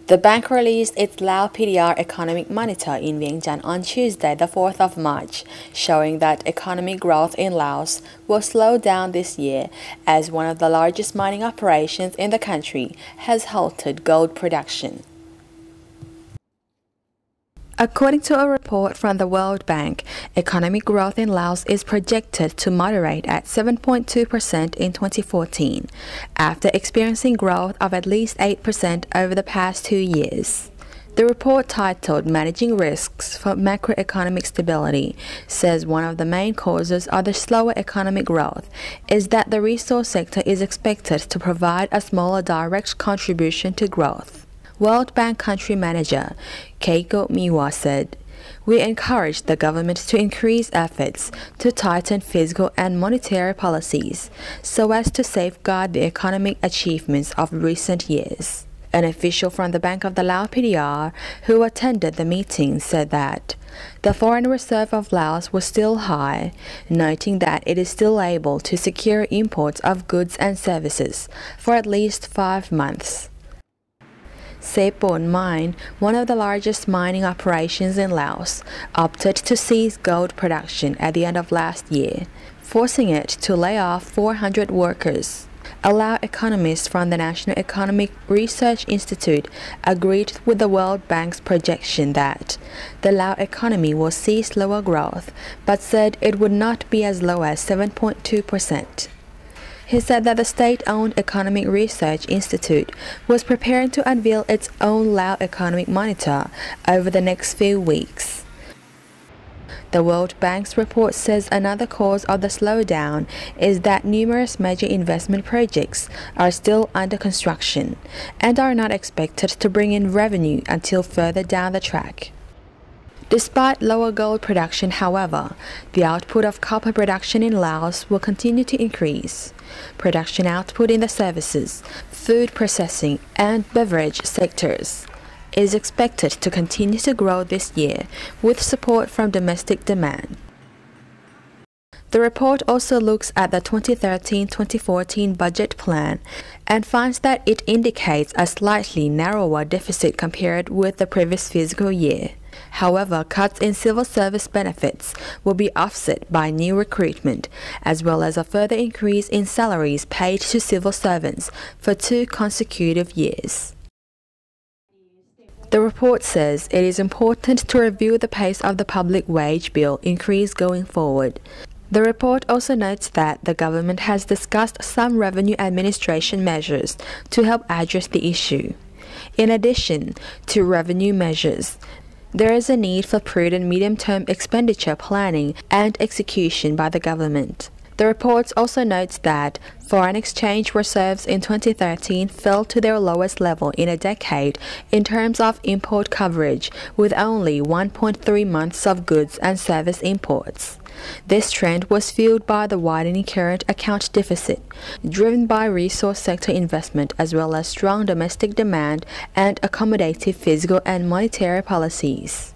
The bank released its Lao PDR Economic Monitor in Vientiane on Tuesday, the 4th of March, showing that economic growth in Laos will slow down this year as one of the largest mining operations in the country has halted gold production. According to a report from the World Bank, economic growth in Laos is projected to moderate at 7.2% in 2014, after experiencing growth of at least 8% over the past 2 years. The report, titled Managing Risks for Macroeconomic Stability, says one of the main causes of the slower economic growth is that the resource sector is expected to provide a smaller direct contribution to growth. World Bank Country Manager Keiko Miwa said, "We encourage the government to increase efforts to tighten fiscal and monetary policies so as to safeguard the economic achievements of recent years." An official from the Bank of the Lao PDR who attended the meeting said that the foreign reserve of Laos was still high, noting that it is still able to secure imports of goods and services for at least 5 months. Sepon Mine, one of the largest mining operations in Laos, opted to cease gold production at the end of last year, forcing it to lay off 400 workers. A Lao economist from the National Economic Research Institute agreed with the World Bank's projection that the Lao economy will see slower growth, but said it would not be as low as 7.2%. He said that the state-owned Economic Research Institute was preparing to unveil its own Lao Economic Monitor over the next few weeks. The World Bank's report says another cause of the slowdown is that numerous major investment projects are still under construction and are not expected to bring in revenue until further down the track. Despite lower gold production, however, the output of copper production in Laos will continue to increase. Production output in the services, food processing, and beverage sectors is expected to continue to grow this year with support from domestic demand. The report also looks at the 2013-2014 budget plan and finds that it indicates a slightly narrower deficit compared with the previous fiscal year. However, cuts in civil service benefits will be offset by new recruitment, as well as a further increase in salaries paid to civil servants for 2 consecutive years. The report says it is important to review the pace of the public wage bill increase going forward. The report also notes that the government has discussed some revenue administration measures to help address the issue. In addition to revenue measures, there is a need for prudent medium-term expenditure planning and execution by the government. The report also notes that foreign exchange reserves in 2013 fell to their lowest level in a decade in terms of import coverage, with only 1.3 months of goods and service imports. This trend was fueled by the widening current account deficit, driven by resource sector investment as well as strong domestic demand and accommodative fiscal and monetary policies.